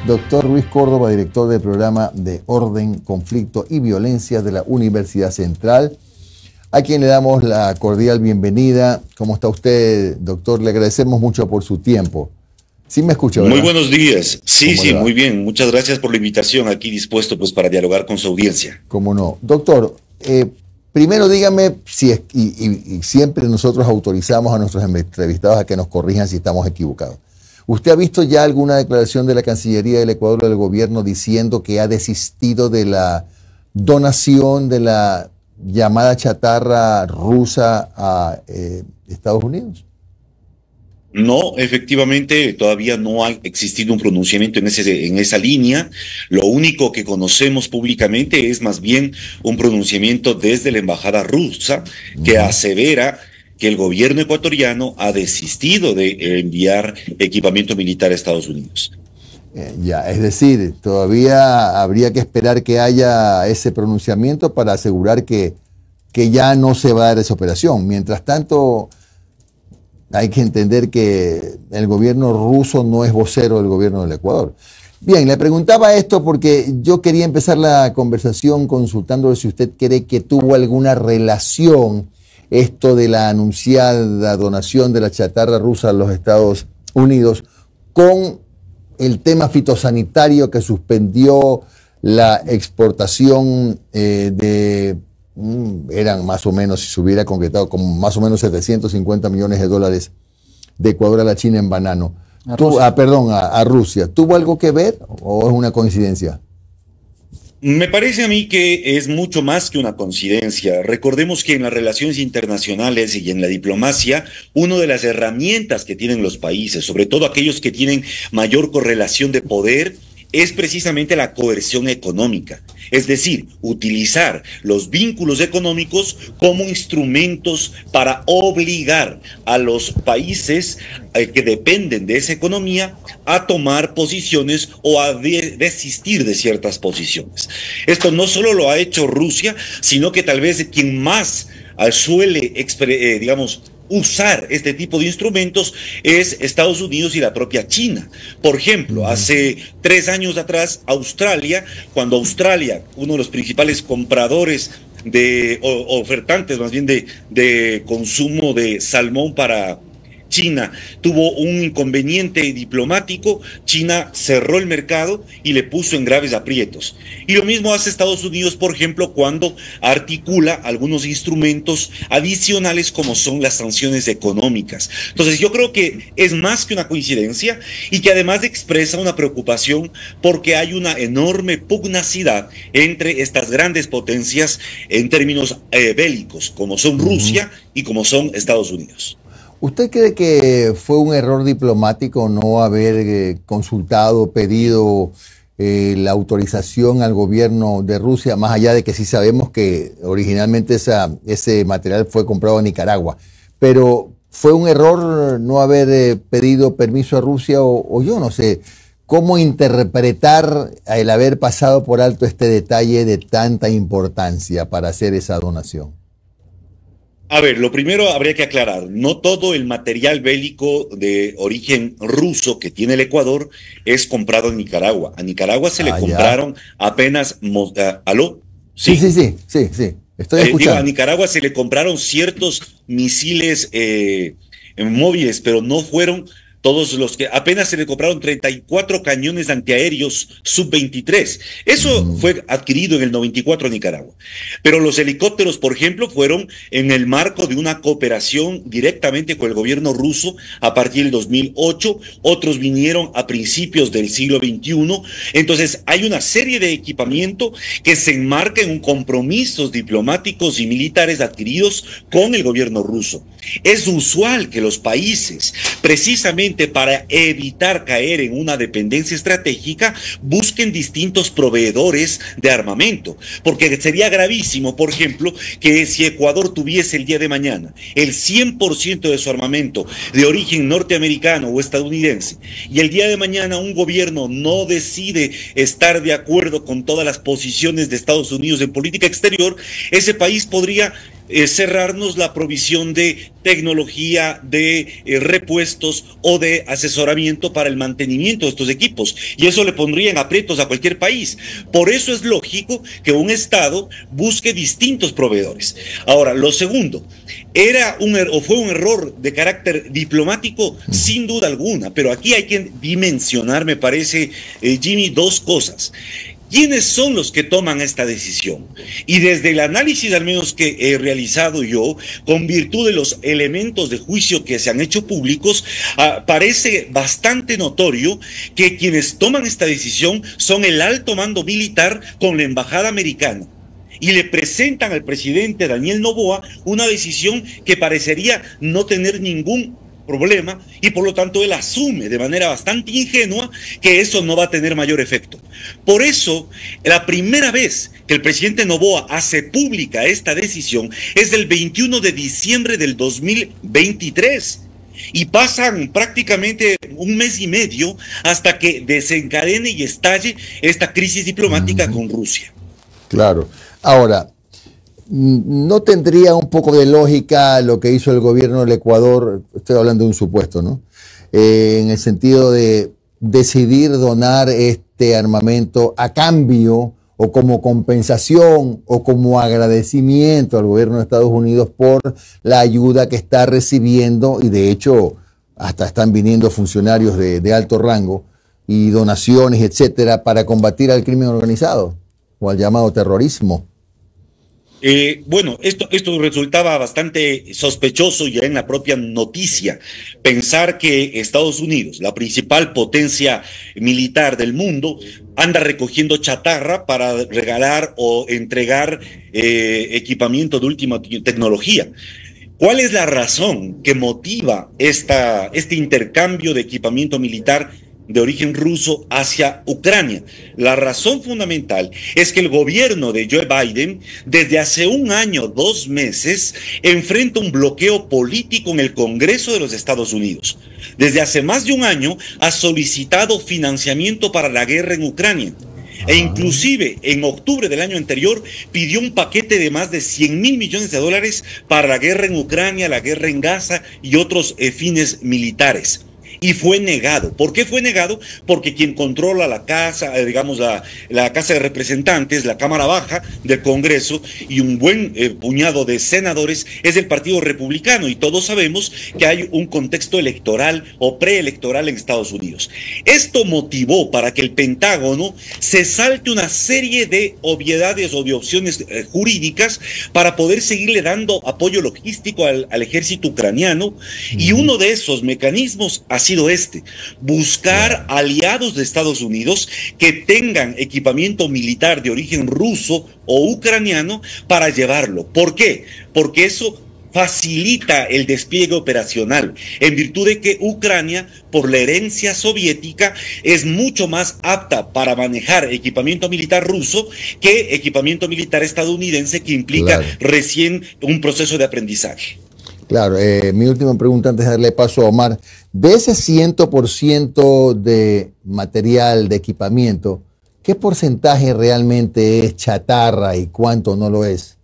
Doctor Luis Córdoba, director del programa de Orden, Conflicto y Violencia de la Universidad Central, a quien le damos la cordial bienvenida. ¿Cómo está usted, doctor? Le agradecemos mucho por su tiempo. ¿Sí me escucha, verdad? Muy buenos días. Sí, muy bien. Muchas gracias por la invitación. Aquí dispuesto pues para dialogar con su audiencia. Cómo no. Doctor, primero dígame si es, y siempre nosotros autorizamos a nuestros entrevistados a que nos corrijan si estamos equivocados. ¿Usted ha visto ya alguna declaración de la Cancillería del Ecuador o del gobierno diciendo que ha desistido de la donación de la llamada chatarra rusa a Estados Unidos? No, efectivamente, todavía no ha existido un pronunciamiento en esa línea. Lo único que conocemos públicamente es más bien un pronunciamiento desde la embajada rusa que asevera que el gobierno ecuatoriano ha desistido de enviar equipamiento militar a Estados Unidos. Ya, es decir, todavía habría que esperar que haya ese pronunciamiento para asegurar que ya no se va a dar esa operación. Mientras tanto, hay que entender que el gobierno ruso no es vocero del gobierno del Ecuador. Bien, le preguntaba esto porque yo quería empezar la conversación consultándole si usted cree que tuvo alguna relación esto de la anunciada donación de la chatarra rusa a los Estados Unidos con el tema fitosanitario que suspendió la exportación eran más o menos, si se hubiera concretado, como más o menos 750 millones de dólares de Ecuador a la China en banano. A Rusia. ¿Tuvo algo que ver o es una coincidencia? Me parece a mí que es mucho más que una coincidencia. Recordemos que en las relaciones internacionales y en la diplomacia, una de las herramientas que tienen los países, sobre todo aquellos que tienen mayor correlación de poder, es precisamente la coerción económica. Es decir, utilizar los vínculos económicos como instrumentos para obligar a los países que dependen de esa economía a tomar posiciones o a desistir de ciertas posiciones. Esto no solo lo ha hecho Rusia, sino que tal vez quien más suele, usar este tipo de instrumentos es Estados Unidos y la propia China. Por ejemplo, hace 3 años atrás, cuando Australia, uno de los principales compradores ofertantes más bien de consumo de salmón para China, tuvo un inconveniente diplomático, China cerró el mercado y le puso en graves aprietos. Y lo mismo hace Estados Unidos, por ejemplo, cuando articula algunos instrumentos adicionales como son las sanciones económicas. Entonces yo creo que es más que una coincidencia y que además expresa una preocupación porque hay una enorme pugnacidad entre estas grandes potencias en términos bélicos, como son Rusia y como son Estados Unidos. ¿Usted cree que fue un error diplomático no haber consultado, pedido la autorización al gobierno de Rusia, más allá de que sí sabemos que originalmente ese material fue comprado en Nicaragua? Pero ¿fue un error no haber pedido permiso a Rusia o yo no sé cómo interpretar el haber pasado por alto este detalle de tanta importancia para hacer esa donación? A ver, lo primero habría que aclarar, no todo el material bélico de origen ruso que tiene el Ecuador es comprado en Nicaragua. A Nicaragua se le compraron apenas... ¿Aló? Sí, estoy escuchando. A Nicaragua se le compraron ciertos misiles móviles, pero no fueron todos los que... Apenas se le compraron 34 cañones antiaéreos Sub-23. Eso fue adquirido en el 94 en Nicaragua. Pero los helicópteros, por ejemplo, fueron en el marco de una cooperación directamente con el gobierno ruso a partir del 2008. Otros vinieron a principios del siglo XXI. Entonces, hay una serie de equipamiento que se enmarca en compromisos diplomáticos y militares adquiridos con el gobierno ruso. Es usual que los países, precisamente para evitar caer en una dependencia estratégica, busquen distintos proveedores de armamento, porque sería gravísimo, por ejemplo, que si Ecuador tuviese el día de mañana el 100% de su armamento de origen norteamericano o estadounidense, y el día de mañana un gobierno no decide estar de acuerdo con todas las posiciones de Estados Unidos en política exterior, ese país podría cerrarnos la provisión de tecnología, de repuestos o de asesoramiento para el mantenimiento de estos equipos. Y eso le pondría en aprietos a cualquier país. Por eso es lógico que un Estado busque distintos proveedores. Ahora, lo segundo, fue un error de carácter diplomático, sin duda alguna, pero aquí hay que dimensionar, me parece, Jimmy, dos cosas. ¿Quiénes son los que toman esta decisión? Y desde el análisis, al menos que he realizado yo, con virtud de los elementos de juicio que se han hecho públicos, parece bastante notorio que quienes toman esta decisión son el alto mando militar con la embajada americana. Y le presentan al presidente Daniel Noboa una decisión que parecería no tener ningún problema, y por lo tanto él asume de manera bastante ingenua que eso no va a tener mayor efecto. Por eso, la primera vez que el presidente Noboa hace pública esta decisión es el 21 de diciembre del 2023. Y pasan prácticamente un mes y medio hasta que desencadene y estalle esta crisis diplomática con Rusia. Claro. Ahora, ¿no tendría un poco de lógica lo que hizo el gobierno del Ecuador? Estoy hablando de un supuesto, ¿no? En el sentido de decidir donar este armamento a cambio o como compensación o como agradecimiento al gobierno de Estados Unidos por la ayuda que está recibiendo, y de hecho hasta están viniendo funcionarios de alto rango y donaciones, etcétera, para combatir al crimen organizado o al llamado terrorismo? Bueno, esto resultaba bastante sospechoso ya en la propia noticia. Pensar que Estados Unidos, la principal potencia militar del mundo, anda recogiendo chatarra para regalar o entregar equipamiento de última tecnología. ¿Cuál es la razón que motiva este intercambio de equipamiento militar de origen ruso hacia Ucrania? La razón fundamental es que el gobierno de Joe Biden desde hace un año, 2 meses, enfrenta un bloqueo político en el Congreso de los Estados Unidos. Desde hace más de un año ha solicitado financiamiento para la guerra en Ucrania. E inclusive en octubre del año anterior pidió un paquete de más de 100.000 millones de dólares para la guerra en Ucrania, la guerra en Gaza y otros fines militares. Y fue negado. ¿Por qué fue negado? Porque quien controla la casa, digamos la Casa de Representantes, la Cámara Baja del Congreso y un buen puñado de senadores es el Partido Republicano, y todos sabemos que hay un contexto electoral o preelectoral en Estados Unidos. Esto motivó para que el Pentágono se salte una serie de obviedades o de opciones jurídicas para poder seguirle dando apoyo logístico al ejército ucraniano, y uno de esos mecanismos ha sido buscar aliados de Estados Unidos que tengan equipamiento militar de origen ruso o ucraniano para llevarlo. ¿Por qué? Porque eso facilita el despliegue operacional, en virtud de que Ucrania, por la herencia soviética, es mucho más apta para manejar equipamiento militar ruso que equipamiento militar estadounidense, que implica recién un proceso de aprendizaje. Claro, mi última pregunta antes de darle paso a Omar. De ese 100% de material, de equipamiento, ¿qué porcentaje realmente es chatarra y cuánto no lo es?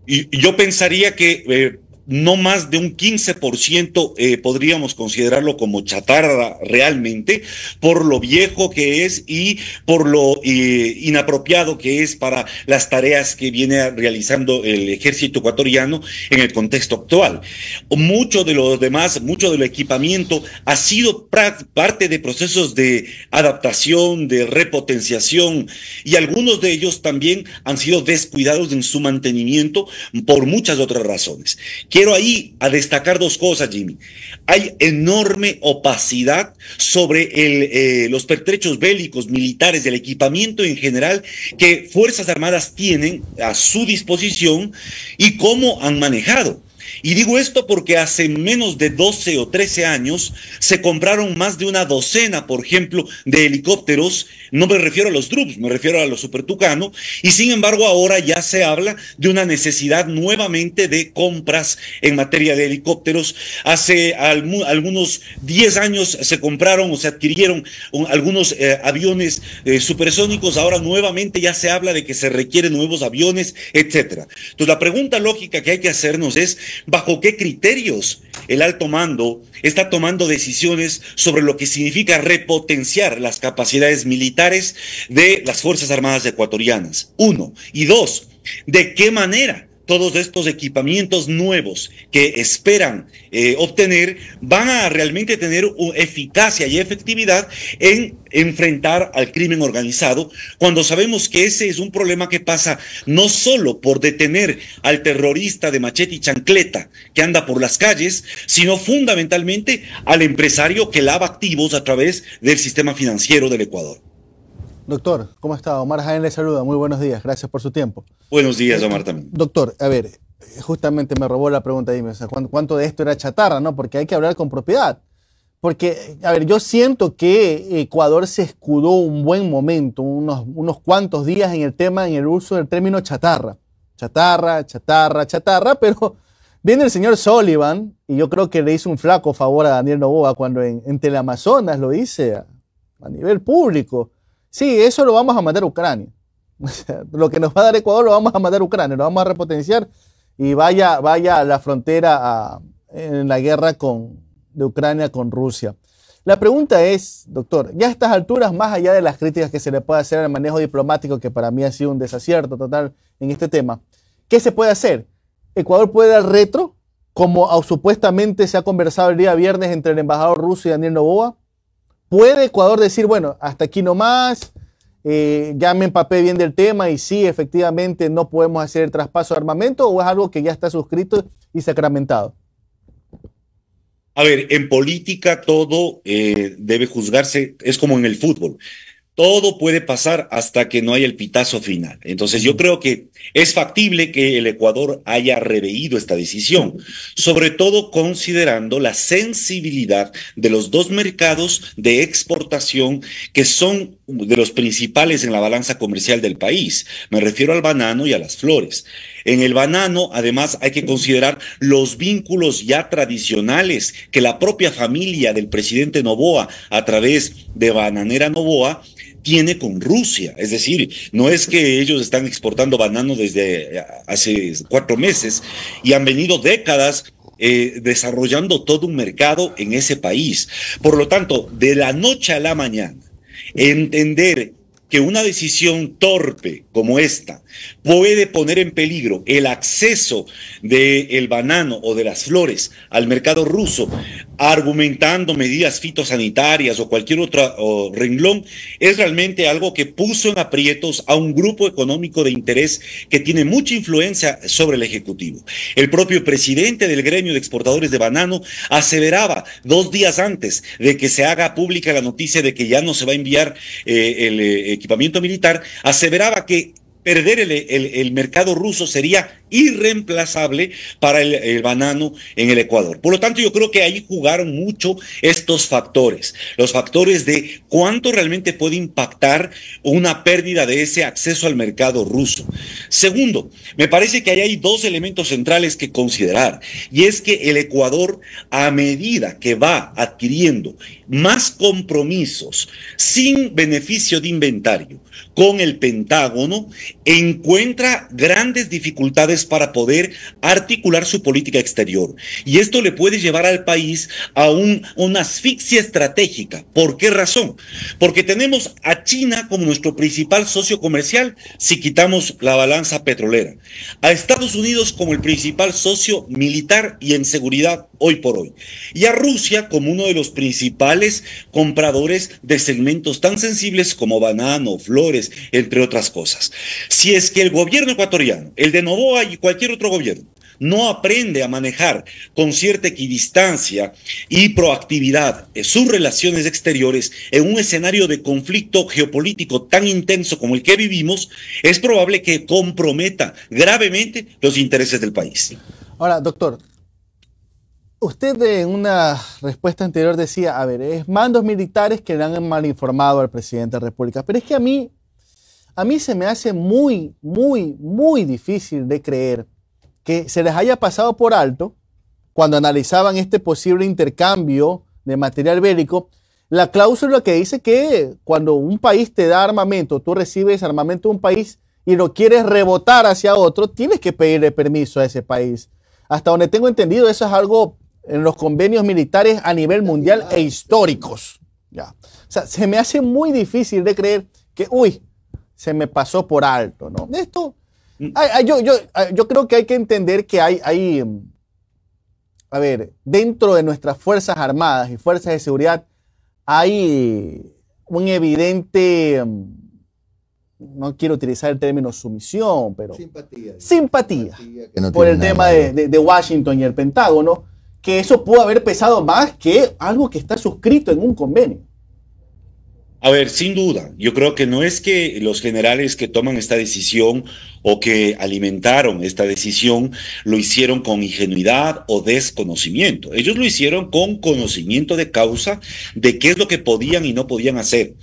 Y yo pensaría que no más de un 15% podríamos considerarlo como chatarra realmente, por lo viejo que es y por lo inapropiado que es para las tareas que viene realizando el ejército ecuatoriano en el contexto actual. Mucho de lo demás, mucho del equipamiento ha sido parte de procesos de adaptación, de repotenciación, y algunos de ellos también han sido descuidados en su mantenimiento por muchas otras razones. Quiero ahí a destacar 2 cosas, Jimmy. Hay enorme opacidad sobre los pertrechos bélicos militares, del equipamiento en general que Fuerzas Armadas tienen a su disposición y cómo han manejado. Y digo esto porque hace menos de 12 o 13 años se compraron más de una docena, por ejemplo, de helicópteros. No me refiero a los Drupes, me refiero a los Super Tucano. Y sin embargo, ahora ya se habla de una necesidad nuevamente de compras en materia de helicópteros. Hace algunos 10 años se compraron o se adquirieron algunos aviones supersónicos. Ahora nuevamente ya se habla de que se requieren nuevos aviones, etcétera. Entonces, la pregunta lógica que hay que hacernos es ¿bajo qué criterios el alto mando está tomando decisiones sobre lo que significa repotenciar las capacidades militares de las Fuerzas Armadas ecuatorianas? Uno. Y dos, ¿de qué manera todos estos equipamientos nuevos que esperan obtener van a realmente tener eficacia y efectividad en enfrentar al crimen organizado, cuando sabemos que ese es un problema que pasa no solo por detener al terrorista de machete y chancleta que anda por las calles, sino fundamentalmente al empresario que lava activos a través del sistema financiero del Ecuador? Doctor, ¿cómo está? Omar Jaén le saluda. Muy buenos días. Gracias por su tiempo. Buenos días, Omar, también. Doctor, a ver, justamente me robó la pregunta ahí. O sea, ¿cuánto de esto era chatarra, no? Porque hay que hablar con propiedad. Porque, a ver, yo siento que Ecuador se escudó un buen momento, unos cuantos días en el uso del término chatarra. Chatarra, chatarra, chatarra, pero viene el señor Sullivan, y yo creo que le hizo un flaco favor a Daniel Noboa cuando en Teleamazonas lo dice a nivel público. Sí, eso lo vamos a mandar a Ucrania. O sea, lo que nos va a dar Ecuador lo vamos a mandar a Ucrania, lo vamos a repotenciar y vaya a la frontera en la guerra de Ucrania con Rusia. La pregunta es, doctor, ya a estas alturas, más allá de las críticas que se le puede hacer al manejo diplomático, que para mí ha sido un desacierto total en este tema, ¿qué se puede hacer? ¿Ecuador puede dar retro, como supuestamente se ha conversado el día viernes entre el embajador ruso y Daniel Noboa? ¿Puede Ecuador decir, bueno, hasta aquí nomás, ya me empapé bien del tema y sí, efectivamente no podemos hacer el traspaso de armamento, o es algo que ya está suscrito y sacramentado? A ver, en política todo debe juzgarse, es como en el fútbol. Todo puede pasar hasta que no haya el pitazo final. Entonces yo creo que es factible que el Ecuador haya reveído esta decisión, sobre todo considerando la sensibilidad de los dos mercados de exportación que son de los principales en la balanza comercial del país. Me refiero al banano y a las flores. En el banano, además, hay que considerar los vínculos ya tradicionales que la propia familia del presidente Noboa, a través de Bananera Noboa, tiene con Rusia. Es decir, no es que ellos están exportando banano desde hace 4 meses y han venido décadas desarrollando todo un mercado en ese país. Por lo tanto, de la noche a la mañana, entender que una decisión torpe como esta puede poner en peligro el acceso del banano o de las flores al mercado ruso, argumentando medidas fitosanitarias o cualquier otro renglón, es realmente algo que puso en aprietos a un grupo económico de interés que tiene mucha influencia sobre el Ejecutivo. El propio presidente del gremio de exportadores de banano aseveraba 2 días antes de que se haga pública la noticia de que ya no se va a enviar el equipamiento militar, aseveraba que perder el mercado ruso sería irreemplazable para el banano en el Ecuador. Por lo tanto, yo creo que ahí jugaron mucho estos factores, los factores de cuánto realmente puede impactar una pérdida de ese acceso al mercado ruso. Segundo, me parece que ahí hay 2 elementos centrales que considerar, y es que el Ecuador, a medida que va adquiriendo más compromisos sin beneficio de inventario con el Pentágono, encuentra grandes dificultades para poder articular su política exterior. Y esto le puede llevar al país a una asfixia estratégica. ¿Por qué razón? Porque tenemos a China como nuestro principal socio comercial si quitamos la balanza petrolera, a Estados Unidos como el principal socio militar y en seguridad hoy por hoy, y a Rusia como uno de los principales compradores de segmentos tan sensibles como banano, flores, entre otras cosas. Si es que el gobierno ecuatoriano, el de Noboa y cualquier otro gobierno, no aprende a manejar con cierta equidistancia y proactividad sus relaciones exteriores en un escenario de conflicto geopolítico tan intenso como el que vivimos, es probable que comprometa gravemente los intereses del país. Ahora, doctor, Usted en una respuesta anterior decía, a ver, es mandos militares que le han mal informado al presidente de la República, pero es que a mí se me hace muy, muy, muy difícil de creer que se les haya pasado por alto cuando analizaban este posible intercambio de material bélico, la cláusula que dice que cuando un país te da armamento, tú recibes armamento de un país y lo quieres rebotar hacia otro, tienes que pedirle permiso a ese país. Hasta donde tengo entendido, eso es algo en los convenios militares a nivel mundial e históricos. Ya. O sea, se me hace muy difícil de creer que, uy, se me pasó por alto, ¿no? Esto, yo creo que hay que entender que a ver, dentro de nuestras Fuerzas Armadas y Fuerzas de Seguridad hay un evidente, no quiero utilizar el término sumisión, pero simpatía no por el tiene tema nada de Washington y el Pentágono, que eso pudo haber pesado más que algo que está suscrito en un convenio. A ver, sin duda, yo creo que no es que los generales que toman esta decisión o que alimentaron esta decisión lo hicieron con ingenuidad o desconocimiento. Ellos lo hicieron con conocimiento de causa de qué es lo que podían y no podían hacer.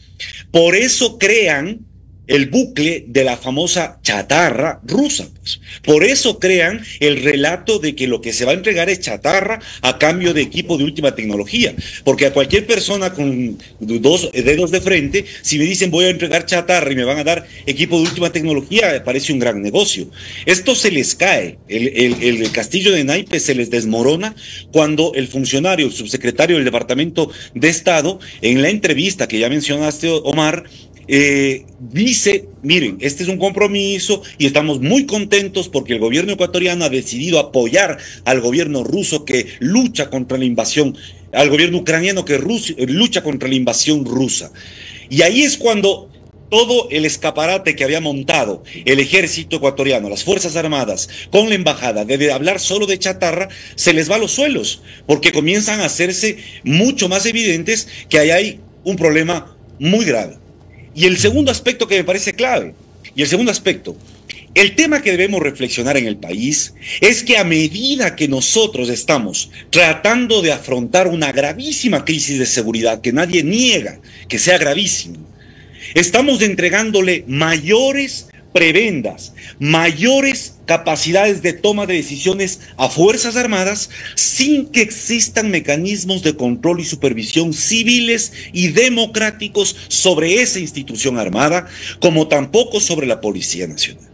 Por eso crean el bucle de la famosa chatarra rusa, pues. Por eso crean el relato de que lo que se va a entregar es chatarra a cambio de equipo de última tecnología, porque a cualquier persona con dos dedos de frente, si me dicen voy a entregar chatarra y me van a dar equipo de última tecnología, parece un gran negocio. Esto se les cae, el castillo de naipes se les desmorona cuando el funcionario, el subsecretario del Departamento de Estado, en la entrevista que ya mencionaste, Omar, dice, miren, este es un compromiso y estamos muy contentos porque el gobierno ecuatoriano ha decidido apoyar al gobierno ruso que lucha contra la invasión, al gobierno ucraniano que lucha contra la invasión rusa. Y ahí es cuando todo el escaparate que había montado el ejército ecuatoriano, las Fuerzas Armadas, con la embajada, de hablar solo de chatarra, se les va a los suelos, porque comienzan a hacerse mucho más evidentes que ahí hay un problema muy grave. Y el segundo aspecto que me parece clave, el tema que debemos reflexionar en el país es que a medida que nosotros estamos tratando de afrontar una gravísima crisis de seguridad, que nadie niega que sea gravísima, estamos entregándole mayores prebendas, mayores capacidades de toma de decisiones a Fuerzas Armadas sin que existan mecanismos de control y supervisión civiles y democráticos sobre esa institución armada, como tampoco sobre la Policía Nacional.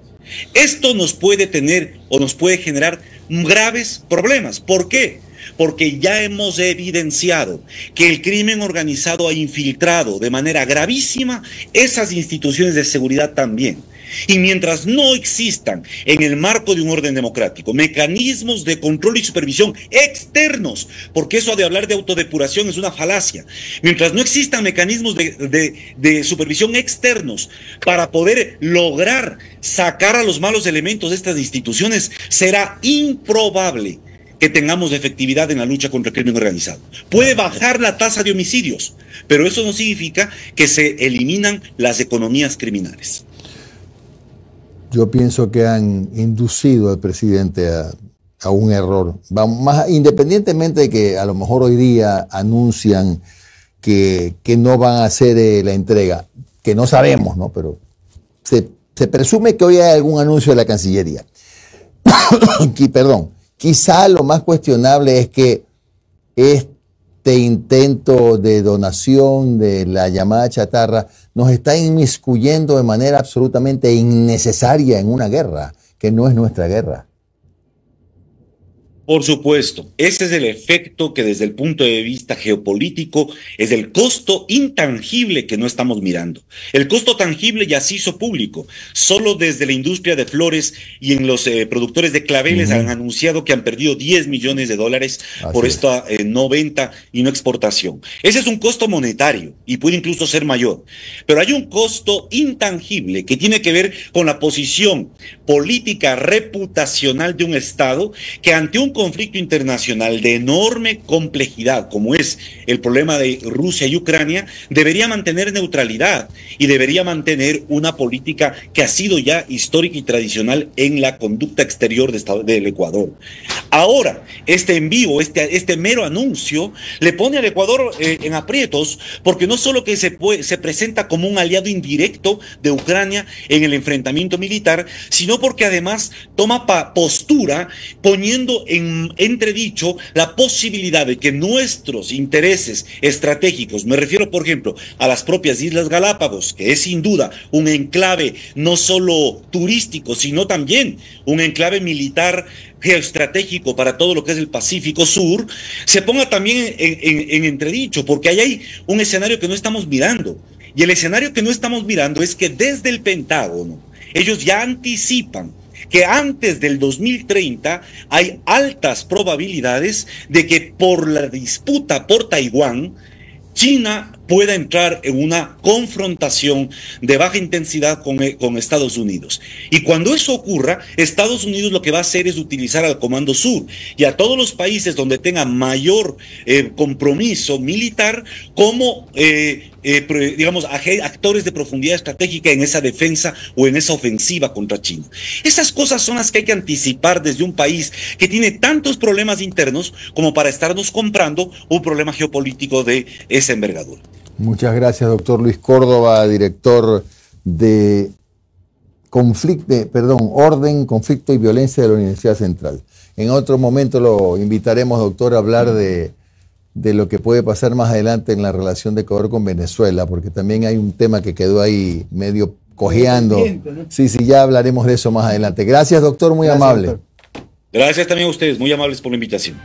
Esto nos puede tener o nos puede generar graves problemas. ¿Por qué? Porque ya hemos evidenciado que el crimen organizado ha infiltrado de manera gravísima esas instituciones de seguridad también. Y mientras no existan en el marco de un orden democrático mecanismos de control y supervisión externos, porque eso de hablar de autodepuración es una falacia, mientras no existan mecanismos de supervisión externos para poder lograr sacar a los malos elementos de estas instituciones, será improbable que tengamos efectividad en la lucha contra el crimen organizado. Puede bajar la tasa de homicidios, pero eso no significa que se eliminan las economías criminales. Yo pienso que han inducido al presidente a un error. Más, independientemente de que a lo mejor hoy día anuncian que no van a hacer la entrega, que no sabemos, ¿no? Pero se presume que hoy hay algún anuncio de la Cancillería. Perdón. Quizá lo más cuestionable es que este intento de donación de la llamada chatarra nos está inmiscuyendo de manera absolutamente innecesaria en una guerra, que no es nuestra guerra. Por supuesto, ese es el efecto que desde el punto de vista geopolítico es el costo intangible que no estamos mirando. El costo tangible ya se hizo público. Solo desde la industria de flores y en los productores de claveles han anunciado que han perdido $10 millones por esta no venta y no exportación. Ese es un costo monetario y puede incluso ser mayor. Pero hay un costo intangible que tiene que ver con la posición política reputacional de un Estado que ante un conflicto internacional de enorme complejidad, como es el problema de Rusia y Ucrania, debería mantener neutralidad y debería mantener una política que ha sido ya histórica y tradicional en la conducta exterior del Ecuador. Ahora, este envío, este mero anuncio, le pone al Ecuador en aprietos, porque no solo que se presenta como un aliado indirecto de Ucrania en el enfrentamiento militar, sino porque además toma postura poniendo en entredicho la posibilidad de que nuestros intereses estratégicos, me refiero por ejemplo a las propias Islas Galápagos, que es sin duda un enclave no solo turístico, sino también un enclave militar geoestratégico para todo lo que es el Pacífico Sur, se ponga también en entredicho, porque ahí hay un escenario que no estamos mirando. Y el escenario que no estamos mirando es que desde el Pentágono ellos ya anticipan que antes del 2030 hay altas probabilidades de que por la disputa por Taiwán, China pueda entrar en una confrontación de baja intensidad con Estados Unidos. Y cuando eso ocurra, Estados Unidos lo que va a hacer es utilizar al Comando Sur y a todos los países donde tenga mayor compromiso militar como, digamos, actores de profundidad estratégica en esa defensa o en esa ofensiva contra China. Esas cosas son las que hay que anticipar desde un país que tiene tantos problemas internos como para estarnos comprando un problema geopolítico de esa envergadura. Muchas gracias, doctor Luis Córdoba, director de Orden, Conflicto y Violencia de la Universidad Central. En otro momento lo invitaremos, doctor, a hablar de lo que puede pasar más adelante en la relación de Ecuador con Venezuela, porque también hay un tema que quedó ahí medio cojeando. ¿No? Sí, ya hablaremos de eso más adelante. Gracias, doctor, muy amable. Doctor. Gracias también a ustedes, muy amables por la invitación.